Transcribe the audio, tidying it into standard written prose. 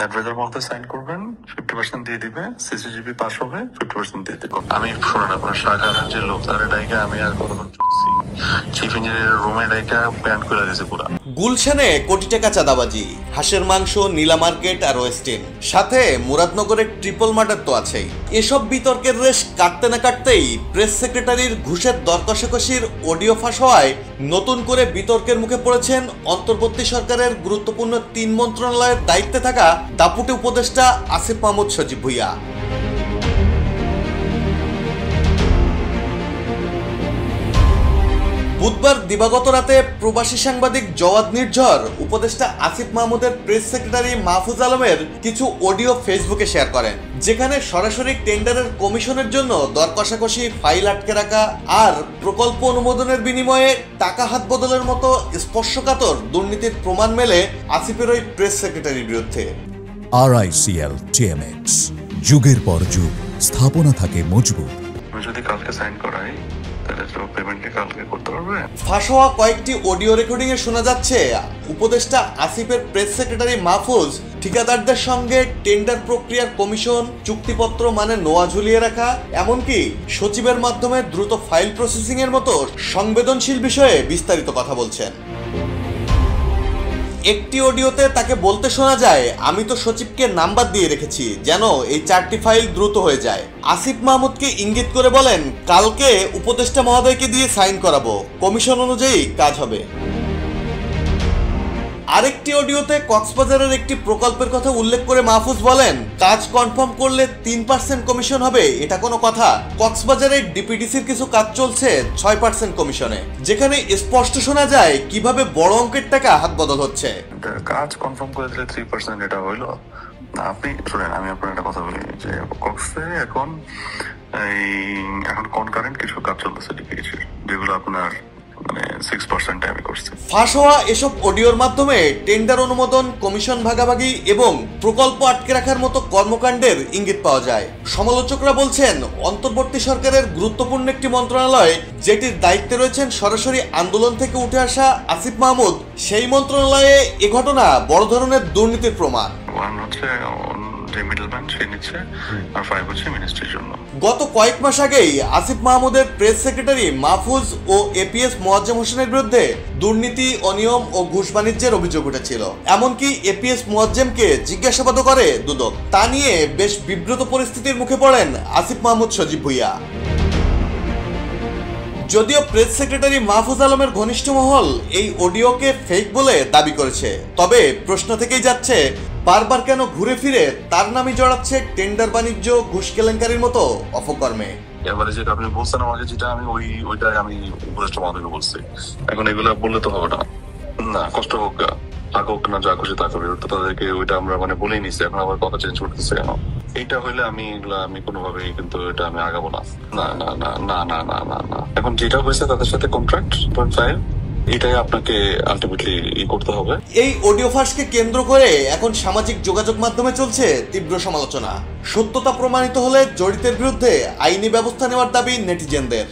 Adviser মহোদয় sign করবেন, 50% দিয়ে দিবে, সিসিজিবি পাস হবে, 50% দিয়ে দেবে। আমি শুনুন, আপনার শাহজাহান যে লোক তার ডাইকা আমি আর কতক্ষণ চলছি, চিফ ইঞ্জিনিয়ারের রুমে ডাইকা প্যান্ট করে দিয়েছে পুরা। গুলশানে কোটি টাকা চাঁদাবাজি, হাঁসের মাংস, নীলা মার্কেট আর ওয়েস্টিন, সাথে মুরাদনগরের ট্রিপল মার্ডার তো আছেই। এসব বিতর্কের রেশ কাটতে না কাটতেই প্রেস সেক্রেটারির ঘুষের দর কষাকষির অডিও ফাঁস হওয়ায় নতুন করে বিতর্কের মুখে পড়েছেন অন্তর্বর্তী সরকারের গুরুত্বপূর্ণ 3 মন্ত্রণালয়ের দায়িত্বে থাকা দাপুটে উপদেষ্টা আসিফ মাহমুদ সজীব ভুঁইয়া। বুধবার দিবাগত রাতে প্রবাসী সাংবাদিক জওয়াদ নির্ঝর উপদেষ্টা আসিফ মাহমুদের প্রেস সেক্রেটারি মাহফুজ আলমের কিছু অডিও ফেসবুকে শেয়ার করেন, যেখানে সরাসরি টেন্ডারের কমিশনের জন্য দর কষাকষি, ফাইল আটকে রাখা আর প্রকল্প অনুমোদনের বিনিময়ে টাকা হাত বদলের মতো স্পর্শকাতর দুর্নীতির প্রমাণ মেলে আসিফের ওই প্রেস সেক্রেটারির বিরুদ্ধে। RICL TMX, যুগের পর যুগ স্থাপনা থাকে মজবুত। যদি কালকে সাইন করাই তাহলে তো পেমেন্টে কালকে করতে পারবে। ফাঁস হওয়া কয়েকটি অডিও রেকর্ডিং এ শোনা যাচ্ছে উপদেষ্টা আসিফের প্রেস সেক্রেটারি মাহফুজ ঠিকাদারদের সঙ্গে টেন্ডার প্রক্রিয়ার কমিশন, চুক্তিপত্র মানে নোয়া ঝুলিয়ে রাখা, এমনকি সচিবের মাধ্যমে দ্রুত ফাইল প্রসেসিং এর মতো সংবেদনশীল বিষয়ে বিস্তারিত কথা বলছেন। একটি অডিওতে তাকে বলতে শোনা যায়, আমি তো সচিবকে নাম্বার দিয়ে রেখেছি যেন এই 4টি ফাইল দ্রুত হয়ে যায়। আসিফ মাহমুদকে ইঙ্গিত করে বলেন, কালকে উপদেষ্টা মহোদয়কে দিয়ে সাইন করাবো, কমিশন অনুযায়ী কাজ হবে। আরেকটি অডিওতে কক্সবাজারের একটি প্রকল্পের কথা উল্লেখ করে মাহফুজ বলেন, কাজ কনফার্ম করলে 3% কমিশন হবে, এটা কোনো কথা? কক্সবাজারের ডিপিডিসির কিছু কাজ চলছে 6% কমিশনে, যেখানে স্পষ্ট শোনা যায় কিভাবে বড় অঙ্কের টাকা হাত বদল হচ্ছে। কাজ কনফার্ম করে দিলে 3% এটা হইলো না। আপনি শুনেন, আমি আপনার একটা কথা বলি যে কক্সে এখন কনকারেন্ট কিছু কাজ চলতেছে ডিপিডিসির, যেগুলো আপনার 6% আমি করছি। ফাঁস হওয়া এসব অডিওর মাধ্যমে টেন্ডার অনুমোদন, কমিশন ভাগাভাগি এবং প্রকল্প আটকে রাখার মতো কর্মকাণ্ডের ইঙ্গিত পাওয়া যায়। সমালোচকরা বলছেন, অন্তর্বর্তী সরকারের গুরুত্বপূর্ণ একটি মন্ত্রণালয়, যেটির দায়িত্বে রয়েছেন সরাসরি আন্দোলন থেকে উঠে আসা আসিফ মাহমুদ, সেই মন্ত্রণালয়ে এ ঘটনা বড় ধরনের দুর্নীতির প্রমাণ। গত কয়েক মাস আগেই আসিফ মাহমুদের প্রেস সেক্রেটারি মাহফুজ ও এপিএস মোয়াজ্জেম হোসেনের বিরুদ্ধে দুর্নীতি, অনিয়ম ও ঘুষ বাণিজ্যের অভিযোগ উঠেছিল। এমনকি এপিএস মোয়াজ্জেমকে জিজ্ঞাসাবাদও করে দুদক। তা নিয়ে বেশ বিব্রত পরিস্থিতির মুখে পড়েন আসিফ মাহমুদ সজীব ভুঁইয়া। যদিও প্রেস সেক্রেটারি মাহফুজ আলমের ঘনিষ্ঠ মহল এই অডিওকে ফেক বলে দাবি করেছে, তবে প্রশ্ন থেকেই যাচ্ছে, বারবার কেন ঘুরে ফিরে তার নামই জড়াচ্ছে টেন্ডার বাণিজ্য, ঘুষ কেলেঙ্কারির মতো অপকর্মে? এবারে যেটা আপনি বলছেন আমাকে, যেটা আমি ওইটাই আমি উপদেষ্টা মহোদয়কে বলছি। এখন এগুলা বললে তো হবে না, কষ্ট হোক হোক না, যা খুশি তা করবে, তাদেরকে ওইটা আমরা বলেই নিছি। এখন আবার কথা চেঞ্জ করতেছে কেন? এইটা হইলে আমি কোনোভাবেই কিন্তু এটা আমি আগাবো না। না না না না না না না না এখন যেটা হয়েছে তাদের সাথে কন্ট্রাক্ট 0.5, এটাই আপনাকে আলটিমেটলি করতে হবে। এই অডিও ফাঁসকে কেন্দ্র করে এখন সামাজিক যোগাযোগ মাধ্যমে চলছে তীব্র সমালোচনা। সত্যতা প্রমাণিত হলে জড়িতের বিরুদ্ধে আইনি ব্যবস্থা নেওয়ার দাবি নেটিজেনদের।